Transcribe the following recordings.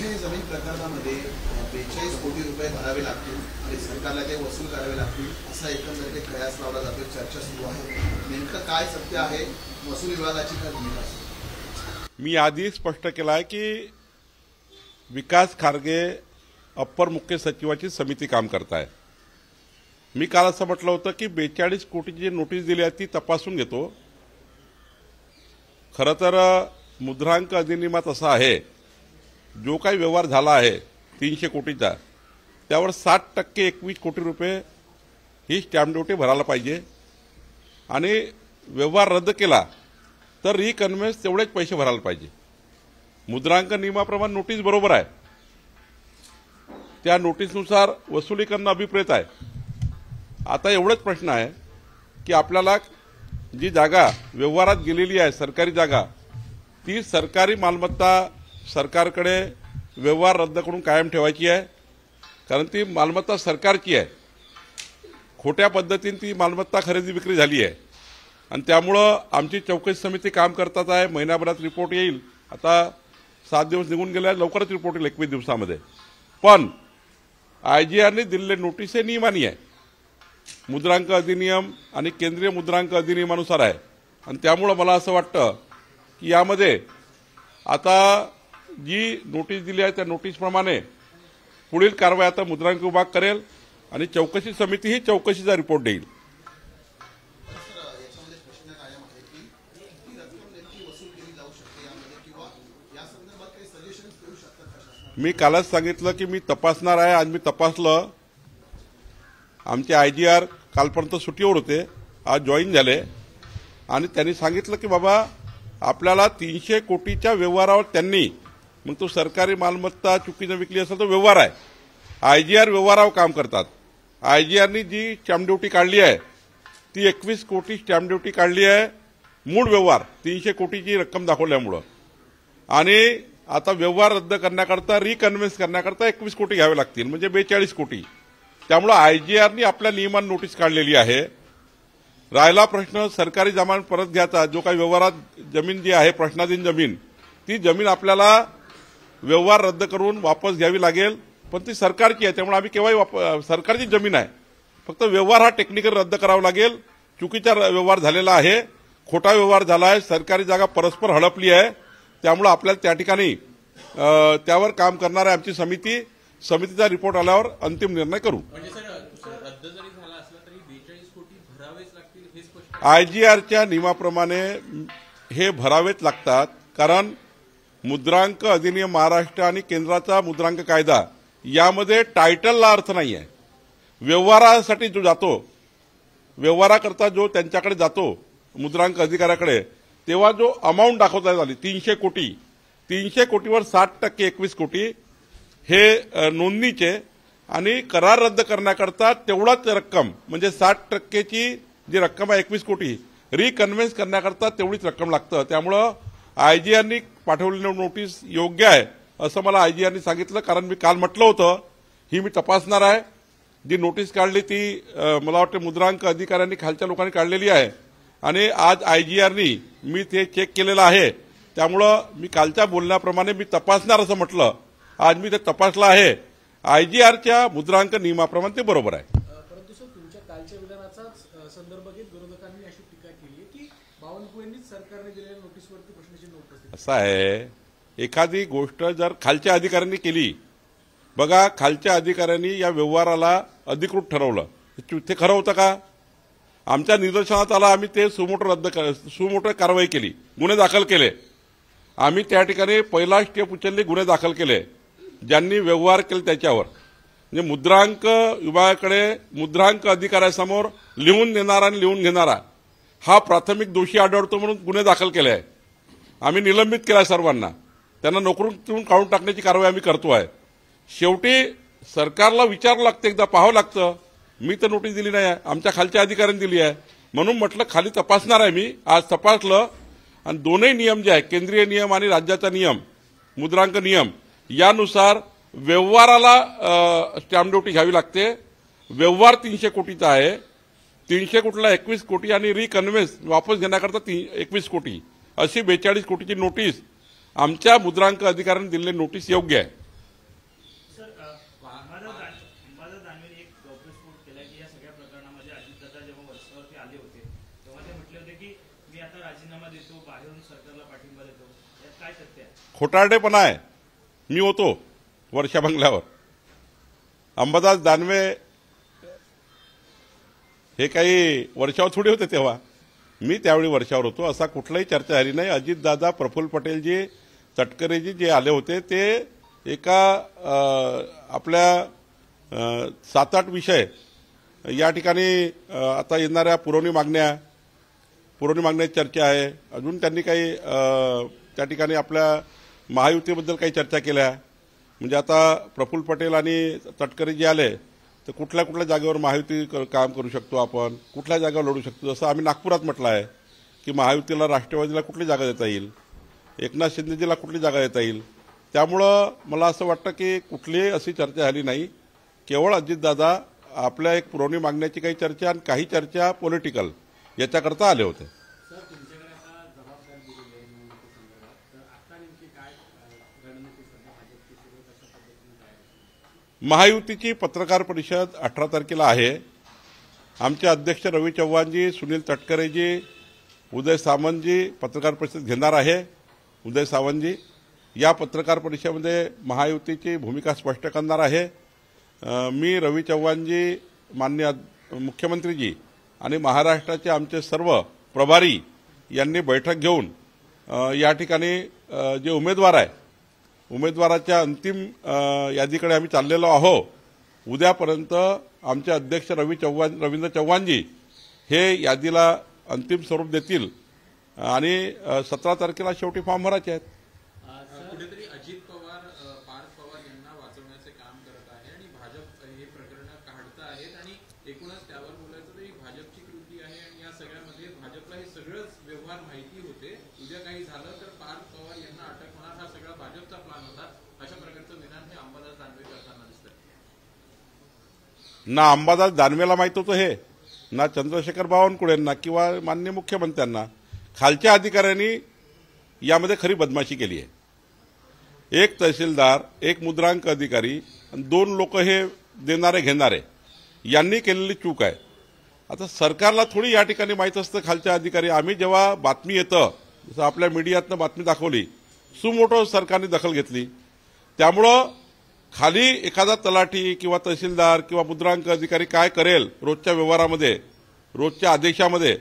CCTV जमीन प्रकरणामध्ये 42 कोटी रुपये भरावे लागतील आणि सरकारला ते वसूल करावे लागतील असा एकंदरीत एक कयास लावला जातो, चर्चा सुरू आहे. नेमकं काय सत्य आहे, महसूल विभागाची काय भूमिका असेल? मी आधी स्पष्ट केलं आहे की विकास खारगे अप्पर मुख्य सचिवाची समिती काम करत आहे. मी काल असं म्हटलं होतं की 42 कोटीची जी नोटीस दिली आहे ती तपासून घेतो. खरं तर मुद्रांक अधिनियमात असा आहे, जो काही व्यवहार झाला आहे 300 कोटीचा त्यावर 60% 21 कोटी रुपये ही स्टॅम्प ड्युटी भरायला पाहिजे आणि व्यवहार रद्द केला तर रिकन्व्हेन्स तेवढेच पैसे भरायला पाहिजे. मुद्रांक नियमाप्रमाणे नोटीस बरोबर आहे, त्या नोटीसनुसार वसुली करणं अभिप्रेत आहे. आता एवढंच प्रश्न आहे की आपल्याला जी जागा व्यवहारात गेलेली आहे सरकारी जागा, ती सरकारी मालमत्ता सरकारकडे व्यवहार रद्द करून कायम ठेवायची आहे, कारण ती मालमत्ता सरकारची आहे. खोट्या पद्धतीने ती मालमत्ता खरेदी विक्री झाली आहे आणि त्यामुळं आमची चौकशी समिती काम करतात आहे. महिन्याभरात रिपोर्ट येईल. आता 7 दिवस निघून गेले आहे, लवकरच रिपोर्ट येईल 21 दिवसामध्ये. पण IGRने दिलेले नोटीस हे नियमानी आहे, मुद्रांक अधिनियम आणि केंद्रीय मुद्रांक अधिनियमानुसार आहे. आणि त्यामुळं मला असं वाटतं की यामध्ये आता जी नोटीस दिली आहे त्या नोटीसप्रमाणे पुढील कारवाई आता मुद्रांक विभाग करेल आणि चौकशी समिती ही चौकशीचा रिपोर्ट देईल. मी कालच सांगितलं की मी तपासणार आहे. आज मी तपासलं. आमचे IGR कालपर्यंत सुट्टीवर होते, आज जॉईन झाले आणि त्यांनी सांगितलं की बाबा आपल्याला 300 कोटीच्या व्यवहारावर त्यांनी, मग तो सरकारी मालमत्ता चुकीनं विकली असेल तो व्यवहार आहे. IGR व्यवहारावर काम करतात. IGRनी जी स्टॅम्प ड्युटी काढली आहे ती 21 कोटी स्टॅम्प ड्युटी काढली आहे. मूळ व्यवहार 300 कोटीची रक्कम दाखवल्यामुळं आणि आता व्यवहार रद्द करण्याकरता रिकन्व्हेन्स करण्याकरता 21 कोटी घ्यावे लागतील, म्हणजे 42 कोटी. त्यामुळं IGRनी आपल्या नियमान नोटीस काढलेली आहे. राहिला प्रश्न सरकारी जमीन परत घ्यायचा, जो काही व्यवहारात जमीन जी आहे प्रश्नाधीन जमीन, ती जमीन आपल्याला व्यवहार रद्द करून वापस घ्यावी लागेल. पण ती सरकारची आहे, त्यामुळे आम्ही केव्हाही सरकारची जमीन आहे, फक्त व्यवहार हा टेक्निकल रद्द करावा लागेल. चुकीचा व्यवहार झालेला आहे, खोटा व्यवहार झाला आहे, सरकारी जागा परस्पर हडपली आहे. त्यामुळे आपल्याला त्या ठिकाणी त्यावर काम करणार आहे आमची समिती. समितीचा रिपोर्ट आल्यावर अंतिम निर्णय करू. IGRच्या नियमाप्रमाणे हे भरावेच लागतात, कारण मुद्रांक अधिनियम महाराष्ट्र आणि केंद्राचा मुद्रांक कायदा यामध्ये टायटलला अर्थ नाही आहे. व्यवहारासाठी जो जातो, व्यवहाराकरता जो त्यांच्याकडे जातो मुद्रांक अधिकाऱ्याकडे, तेव्हा जो अमाऊंट दाखवता आली 300 कोटी, 300 कोटीवर 60% 21 कोटी हे नोंदणीचे आणि करार रद्द करण्याकरता तेवढाच रक्कम, म्हणजे 60%ची जी रक्कम आहे 21 कोटी रिकन्व्हेन्स करण्याकरता तेवढीच रक्कम लागतं. त्यामुळं IGRनी पाठवलेली नोटीस योग्य आहे असं मला IGRनी सांगितलं, कारण मी काल म्हटलं होतं ही मी तपासणार आहे. जी नोटीस काढली ती मला वाटतं मुद्रांक अधिकाऱ्यांनी खालच्या लोकांनी काढलेली आहे आणि आज IGRनी मी ते चेक केलेलं आहे. त्यामुळं मी कालच्या बोलण्याप्रमाणे मी तपासणार असं म्हटलं, आज मी ते तपासलं आहे. IGRच्या मुद्रांक नियमाप्रमाणे ते बरोबर आहे. परंतु सर, तुमच्या कालच्या विधानाचा संदर्भ घेत विरोधकांनी अशी टीका केली आहे की बावनकुळेंनीच सरकारने दिलेल्या नोटीसवरती प्रश्नचिन्ह उपस्थित. असं आहे, एखादी गोष्ट जर खालच्या अधिकाऱ्यांनी केली, बघा खालच्या अधिकाऱ्यांनी या व्यवहाराला अधिकृत ठरवलं, ते खरं होतं का? आमच्या निदर्शनात आला, आम्ही ते सुमोटो कारवाई केली, गुन्हे दाखल केले. आम्ही त्या ठिकाणी पहिला स्टेप उचलली, गुन्हे दाखल केले ज्यांनी व्यवहार केले त्याच्यावर. म्हणजे मुद्रांक विभागाकडे मुद्रांक अधिकाऱ्यासमोर लिहून देणारा आणि लिहून घेणारा हा प्राथमिक दोषी आढळतो म्हणून गुन्हे दाखल केले आहे. आम्ही निलंबित केला सर्वांना, त्यांना नोकरीतून काढून टाकण्याची कारवाई आम्ही करतो आहे. शेवटी सरकारला विचारावं लागतं, एकदा पाहावं लागतं. मी तर नोटीस दिली नाही आहे, आमच्या खालच्या अधिकाऱ्यांनी दिली आहे, म्हणून म्हटलं खाली तपासणार आहे. मी आज तपासलं आणि दोन्ही नियम जे आहे, केंद्रीय नियम आणि राज्याचा नियम मुद्रांक नियम, यानुसार व्यवहाराला स्टॅम्प ड्युटी घ्यावी लागते. व्यवहार 300 कोटीचा आहे, 300 कोटीला 21 कोटी आणि रिकन्व्हेन्स वापस घेण्याकरता 21 कोटी, अशी 42 कोटीची नोटीस आमच्या मुद्रांक अधिकाऱ्यांनी दिलेली नोटीस योग्य आहे. खोटारडेपणा आहे. मी होतो वर्षा बंगल्यावर. अंबादास दानवे हे काही वर्षावर थोडे होते तेव्हा, मी त्यावेळी वर्षावर होतो. असा कुठलाही चर्चा झाली नाही. अजितदादा, प्रफुल्ल पटेलजी, तटकरेजी जे आले होते ते एका आपल्या 7-8 विषय या ठिकाणी आता येणाऱ्या पुरवणी मागण्याची चर्चा आहे. अजून त्यांनी काही त्या ठिकाणी आपल्या महायुतीबद्दल काही चर्चा केल्या. म्हणजे आता प्रफुल्ल पटेल आणि तटकरे जे आले तर कुठल्या कुठल्या जागेवर महायुती काम करू शकतो आपण, कुठल्या जागेवर लढू शकतो. जसं आम्ही नागपुरात म्हटलं आहे की महायुतीला, राष्ट्रवादीला कुठली जागा देता येईल, एकनाथ शिंदेजीला कुठली जागा देता येईल. त्यामुळं मला असं वाटतं की कुठलीही अशी चर्चा झाली नाही. केवळ अजितदादा आपल्या एक पुरवणी मागण्याची काही चर्चा आणि काही चर्चा पॉलिटिकल याच्याकरता आले होते. महायुतीची पत्रकार परिषद 18 तारखेला आहे. आमचे अध्यक्ष रवी चव्हाणजी, सुनील तटकरेजी, उदय सामंतजी पत्रकार परिषद घेणार आहे. उदय सावंतजी या पत्रकार परिषदेमध्ये महायुतीची भूमिका स्पष्ट करणार आहे. मी, रवी चव्हाणजी, माननीय मुख्यमंत्रीजी आणि महाराष्ट्राचे आमचे सर्व प्रभारी यांनी बैठक घेऊन या ठिकाणी जे उमेदवार आहे, उमेदवाराच्या अंतिम यादीकडे आम्ही चाललेलो आहोत. उद्यापर्यंत आमचे अध्यक्ष रवींद्र चव्हाणजी हे यादीला अंतिम स्वरूप देतील आणि 17 तारखेला शेवटी फॉर्म भरायचे आहेत. कुठेतरी अजित पवार, पार्थ पवार यांना वाचवण्याचे काम करत आहे आणि भाजप हे प्रकरण काढत आहेत आणि एकूणच त्यावर बोलायचं तर ही भाजपची कृती आहे आणि या सगळ्यामध्ये भाजपला हे सगळंच व्यवहार माहिती होते. उद्या काही झालं तर पार्थ पवार यांना अटक होणार, हा सगळा भाजपचा प्लान होता. अशा प्रकारचं विधान हे अंबादास दानवे करताना दिसतंय. ना अंबादास दानवेला माहित होतं हे, ना चंद्रशेखर बावनकुळेंना किंवा माननीय मुख्यमंत्र्यांना. खालच्या अधिकाऱ्यांनी यामध्ये खरी बदमाशी केली आहे. एक तहसीलदार, एक मुद्रांक अधिकारी आणि 2 लोक हे देणारे घेणारे यांनी केलेली चूक आहे. आता सरकारला थोडी या ठिकाणी माहीत असतं खालच्या अधिकारी. आम्ही जेव्हा बातमी येतं, जसं आपल्या मीडियातनं बातमी दाखवली, सुमोटो सरकारने दखल घेतली. त्यामुळं खाली एखादा तलाठी किंवा तहसीलदार किंवा मुद्रांक अधिकारी काय करेल रोजच्या व्यवहारामध्ये, रोजच्या आदेशामध्ये,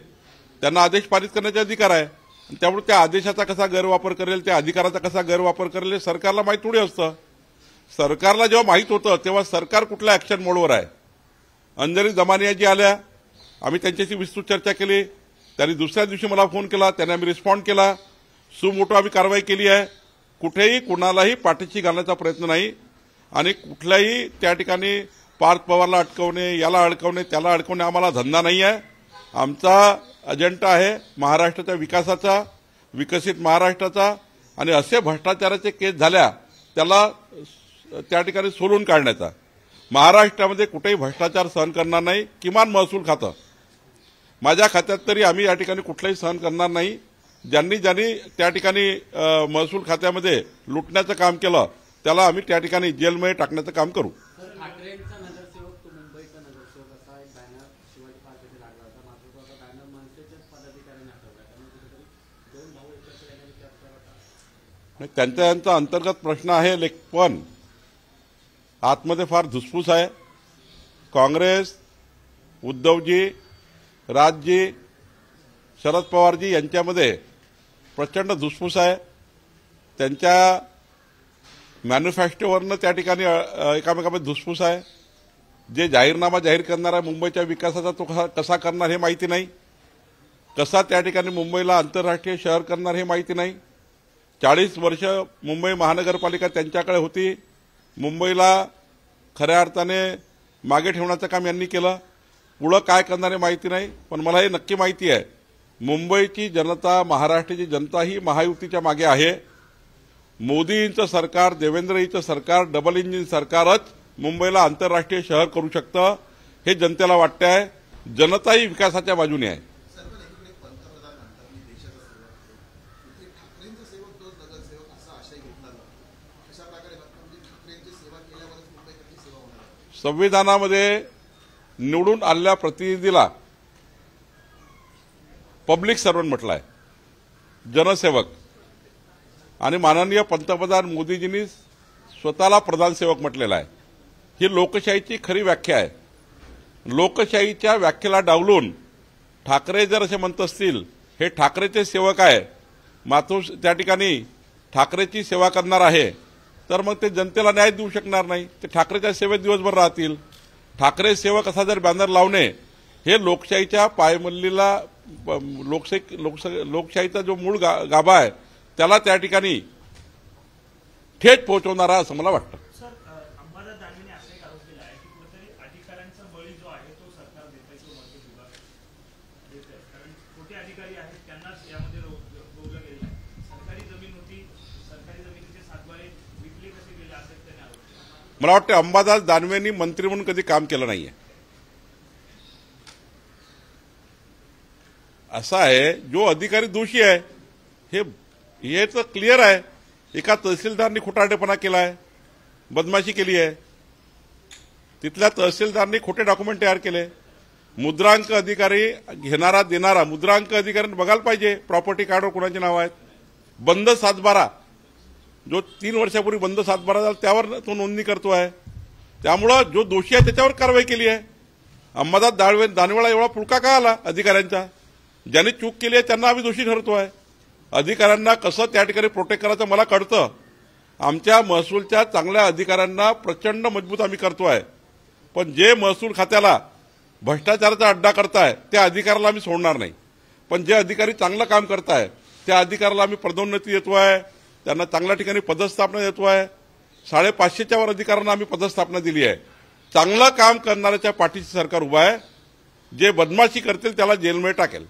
त्यांना आदेश पारित करण्याचा अधिकार आहे. त्यामुळे त्या आदेशाचा कसा गैरवापर करेल, त्या अधिकाराचा कसा गैरवापर करेल हे सरकारला माहीत थोडी असतं. सरकारला जेव्हा माहीत होतं तेव्हा सरकार कुठल्या ॲक्शन मोडवर आहे. अंजली दमानिया जी आल्या, आम्ही त्यांच्याशी विस्तृत चर्चा केली. त्यांनी दुसऱ्या दिवशी मला फोन केला, त्यांनी आम्ही रिस्पॉन्ड केला. सुमोटो आम्ही कारवाई केली आहे. कुठेही कुणालाही पाठीशी घालण्याचा प्रयत्न नाही आणि कुठल्याही त्या ठिकाणी पार्थ पवारला अडकवणे, याला अडकवणे, त्याला अडकवणे आम्हाला धंदा नाही आहे. आमचा अजेंडा आहे महाराष्ट्राच्या विकासाचा, विकसित महाराष्ट्राचा आणि असे भ्रष्टाचाराचे केस झाल्या त्याला त्या ठिकाणी सोलून काढण्याचा. महाराष्ट्रामध्ये कुठेही भ्रष्टाचार सहन करणार नाही. किमान महसूल खातं माझ्या खात्यात तरी आम्ही या ठिकाणी कुठलाही सहन करणार नाही. ज्यांनी त्या ठिकाणी महसूल खात्यामध्ये लुटण्याचं काम केलं त्याला आम्ही त्या ठिकाणी जेलमध्ये टाकण्याचं काम करू. ठाकरेंचा नगरसेवक तो मुंबईचा नगरसेवक असा एक बॅनर शिवाजी पार्कमध्ये लागला होता. मात्र तो आता बॅनर मनसेच्याच पदाधिकाऱ्यांनी हटवला. त्यामुळे कुठेतरी 2 भाऊ एकत्र येण्याची चर्चा होता. त्यांचा अंतर्गत प्रश्न आहे, पण आतमध्ये फार धुसफूस आहे. काँग्रेस, उद्धवजी, राजजी, शरद पवारजी यांच्यामध्ये प्रचंड धुसफूस आहे. त्यांच्या मॅन्युफॅक्चरवरनं त्या ठिकाणी एकामेकामध्ये धुसफूस आहे. जे जाहीरनामा जाहीर करणार आहे मुंबईच्या विकासाचा तो कसा करणार हे माहिती नाही. कसा त्या ठिकाणी मुंबईला आंतरराष्ट्रीय शहर करणार हे माहिती नाही. 40 वर्ष मुंबई महानगरपालिका त्यांच्याकडे होती. मुंबईला खऱ्या अर्थाने मागे ठेवण्याचं काम यांनी केलं. पुढं काय करणार हे माहिती नाही. पण मला हे नक्की माहिती आहे, मुंबईची जनता, महाराष्ट्राची जनता ही महायुतीच्या मागे आहे. मोदींचं सरकार, देवेंद्रजींचं सरकार, डबल इंजिन सरकारच मुंबईला आंतरराष्ट्रीय शहर करू शकतं हे जनतेला वाटतं आहे. जनताही विकासाच्या बाजूने आहे. संविधानामध्ये निवडून आलेल्या प्रतिनिधीला पब्लिक सर्वंट म्हटलं आहे, जनसेवक. आणि माननीय पंतप्रधान मोदीजींनी स्वतःला प्रधानसेवक म्हटलेला आहे। ही लोकशाहीची खरी व्याख्या आहे। लोकशाहीच्या व्याख्येला डावलून ठाकरे जर असे म्हणत असतील हे ठाकरेचे सेवक आहे, मातोश्री त्या ठिकाणी ठाकरेची सेवा करणार आहे, तर मग ते जनतेला न्याय देऊ शकणार नाही। ते ठाकरेच्या सेवेत दिवसभर राहतील। ठाकरे सेवक असा जर बॅनर लावणे हे लोकशाहीच्या पायमल्लीला लोकशाहीचा जो मूळ गाभा आहे त्याला त्या ठिकाणी ठेच पोहोचवणारा असं मला वाटतं। सर, अंबादास दानवेने असा एक आरोप केला आहे की कुठेतरी अधिकाऱ्यांचा बळी जो आहे तो सरकार देतंय किंवा मध्य विभाग देतंय, कारण मोठे अधिकारी आहेत त्यांनाच यामध्ये रोवलं गेलं आहे। सरकारी जमीन होती, सरकारी जमिनीचे सातबारे विकले कसे गेले असे त्याने आरोप केला। मला वाटतं अंबादास दानवेंनी मंत्री म्हणून कधी काम केलं नाहीये। असा आहे जो अधिकारी दोषी आहे हे तर क्लिअर आहे। एका तहसीलदारनी खोटारडेपणा केलाय, बदमाशी केली आहे, तिथल्या तहसीलदारनी खोटे डॉक्युमेंट तयार केले। मुद्रांक अधिकारी घेणारा देणारा मुद्रांक अधिकाऱ्यांनी बघायला पाहिजे प्रॉपर्टी कार्डवर कोणाचे नाव आहेत। बंद सातबारा जो 3 वर्षापूर्वी बंद सातबारा झाला त्यावर तो नोंदणी करतो आहे। त्यामुळं जो दोषी आहे त्याच्यावर कारवाई केली आहे। अंबादास दानवेला एवढा पुळका का आला अधिकाऱ्यांचा? ज्यांनी चूक केली आहे त्यांना आम्ही दोषी ठरतो आहे। अधिकाऱ्यांना कसं त्या ठिकाणी प्रोटेक्ट करायचं मला कळतं। आमच्या महसूलच्या चांगल्या अधिकाऱ्यांना प्रचंड मजबूत आम्ही करतो आहे, पण जे महसूल खात्याला भ्रष्टाचाराचा अड्डा करताय त्या अधिकाऱ्याला आम्ही सोडणार नाही। पण जे अधिकारी चांगलं काम करताय त्या अधिकाऱ्याला आम्ही पदोन्नती देतो आहे, त्यांना चांगल्या ठिकाणी पदस्थापना देतो आहे। 550च्या वर अधिकाऱ्यांना आम्ही पदस्थापना दिली आहे। चांगलं काम करणाऱ्याच्या पाठीशी सरकार उभा आहे। जे बदमाशी करतील त्याला जेलमध्ये टाकेल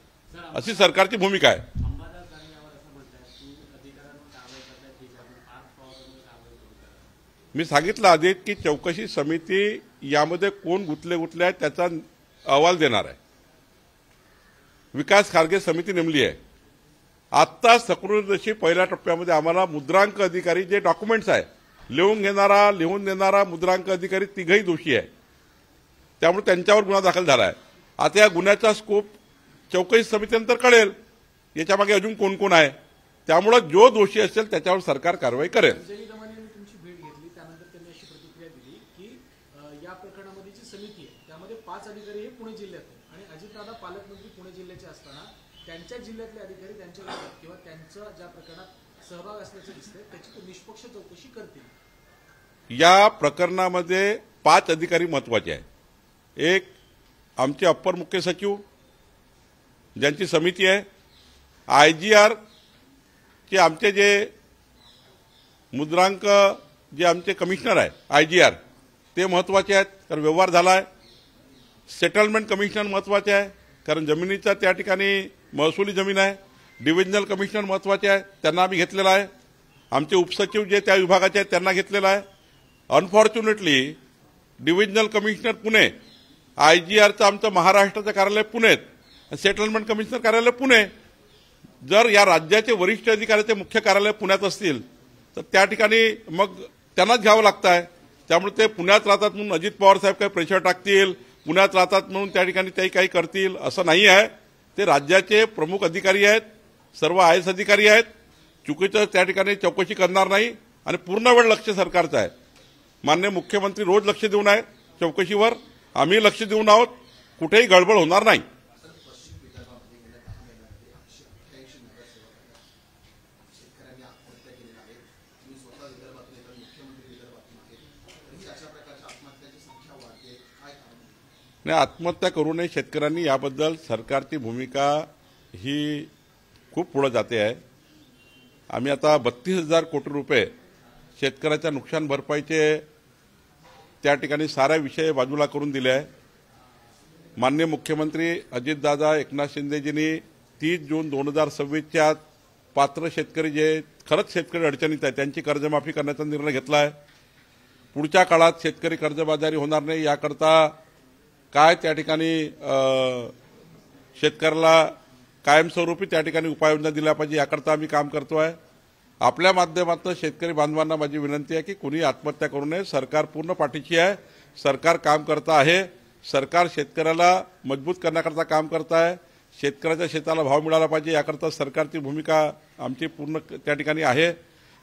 अशी सरकारची भूमिका आहे। अंबादास दानवे यावर असं म्हणतात की अधिकाऱ्यांवर कारवाई करतात, ठीक आहे, पण पार्थ पवारांवर कारवाई करू करा। मी सांगितलं आधी की चौकशी समिती यामध्ये कोण गुंतले आहेत त्याचा अहवाल देणार आहे। विकास खारगे समिती नेमली आहे। आत्ता सकृतदर्शी पहिल्या टप्प्यामध्ये आम्हाला मुद्रांक अधिकारी जे डॉक्युमेंट्स आहे लिहून देणारा मुद्रांक अधिकारी तिघही दोषी आहे, त्यामुळे त्यांच्यावर गुन्हा दाखल झाला आहे। आता या गुन्ह्याचा स्कोप चौकशी समितीनंतर कळेल याच्यामागे अजून कोण कोण आहे। त्यामुळे जो दोषी असेल त्याच्यावर सरकार कारवाई करेल। अंजली दमाने यांनी तुमची भेट घेतली, त्यानंतर त्यांनी अशी प्रतिक्रिया दिली की या प्रकरणामध्ये जी समिती आहे त्यामध्ये 5 अधिकारी हे पुणे जिल्ह्यातले आणि अजितदादा पालकमंत्री पुणे जिल्ह्याचे असताना त्यांच्या जिल्ह्यातले अधिकारी त्यांच्या विरोधात किंवा त्यांचा ज्या प्रकरणात सहभाग असल्याचं दिसतंय त्याची निष्पक्ष चौकशी करतील। या प्रकरणामध्ये 5 अधिकारी महत्वाचे आहेत। एक आमचे अप्पर मुख्य सचिव ज्यांची समिती आहे, IGR चे आमचे जे मुद्रांक जे आमचे कमिशनर आहे IGR ते महत्वाचे आहेत कारण व्यवहार झाला आहे। सेटलमेंट कमिशनर महत्वाचे आहे कारण जमिनीचा त्या ठिकाणी महसुली जमीन आहे। डिव्हिजनल कमिशनर महत्वाचे आहे, त्यांना आम्ही घेतलेला आहे। आमचे उपसचिव जे त्या विभागाचे आहेत त्यांना घेतलेला आहे। अनफॉर्च्युनेटली डिव्हिजनल कमिशनर पुणे, IGRचं आमचं महाराष्ट्राचं कार्यालय पुणेत, सेटलमेंट कमिशनर कार्यालय पुणे। जर या राज्याचे वरिष्ठ अधिकाऱ्याचे मुख्य कार्यालय पुण्यात असतील तर त्या ठिकाणी मग त्यांनाच घ्यावं लागतं आहे। त्यामुळे ते पुण्यात राहतात म्हणून अजित पवार साहेब काही प्रेशर टाकतील, पुण्यात राहतात म्हणून त्या ठिकाणी ते काही करतील असं नाही आहे। ते राज्याचे प्रमुख अधिकारी आहेत, सर्व IAS अधिकारी आहेत। चुकीचं त्या ठिकाणी चौकशी करणार नाही आणि पूर्ण वेळ लक्ष सरकारचं आहे। माननीय मुख्यमंत्री रोज लक्ष देऊन आहे चौकशीवर, आम्ही लक्ष देऊन आहोत, कुठेही गडबड होणार नाही। नाही, आत्महत्या करू नये शेतकऱ्यांनी याबद्दल सरकारची भूमिका ही खूप पुढे जाते आहे। आम्ही आता 32,000 कोटी रुपये शेतकऱ्याच्या नुकसान भरपाईचे त्या ठिकाणी सारे विषय बाजूला करून दिले आहे। माननीय मुख्यमंत्री अजितदादा एकनाथ शिंदेजींनी 30 जून 2026च्या पात्र शेतकरी जे खरंच शेतकरी अडचणीत आहे त्यांची कर्जमाफी करण्याचा निर्णय घेतला आहे। पुढच्या काळात शेतकरी कर्जबाजारी होणार नाही याकरता काय त्या ठिकाणी शेतकऱ्याला कायमस्वरूपी त्या ठिकाणी उपाययोजना दिल्या पाहिजे याकरता आम्ही काम करतो आहे। आपल्या माध्यमातून शेतकरी बांधवांना माझी विनंती आहे की कोणी आत्महत्या करू नये। सरकार पूर्ण पाठीशी आहे, सरकार काम करत आहे। सरकार शेतकऱ्याला मजबूत करण्याकरता काम करत आहे। शेतकऱ्याच्या शेताला भाव मिळाला पाहिजे याकरता सरकारची भूमिका आमची पूर्ण त्या ठिकाणी आहे।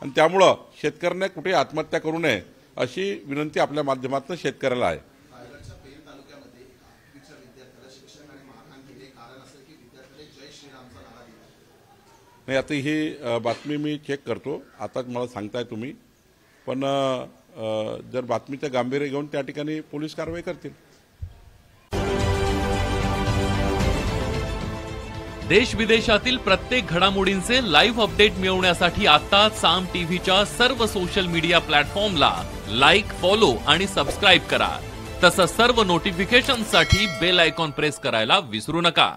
आणि त्यामुळं शेतकऱ्यांनी कुठे आत्महत्या करू नये अशी विनंती आपल्या माध्यमातून शेतकऱ्याला आहे. रायगडच्या पेण तालुक्यामध्ये 8वीच्या विद्यार्थ्याला शिक्षक आणि मारहाण केली. कारण असं की विद्यार्थ्याने जय श्रीरामचा नारा दिला. नाही, आता ही बातमी मी चेक करतो. आताच मला सांगताय तुम्ही, पण जर बातमीचं गांभीर्य घेऊन त्या ठिकाणी पोलीस कारवाई करतील. देश विदेशातील प्रत्येक घडामोडींचे लाईव्ह अपडेट मिळवण्यासाठी आता साम टीव्हीच्या सर्व सोशल मीडिया प्लॅटफॉर्मला लाईक, फॉलो आणि सबस्क्राईब करा. तसंच सर्व नोटिफिकेशनसाठी बेल आयकॉन प्रेस करायला विसरू नका.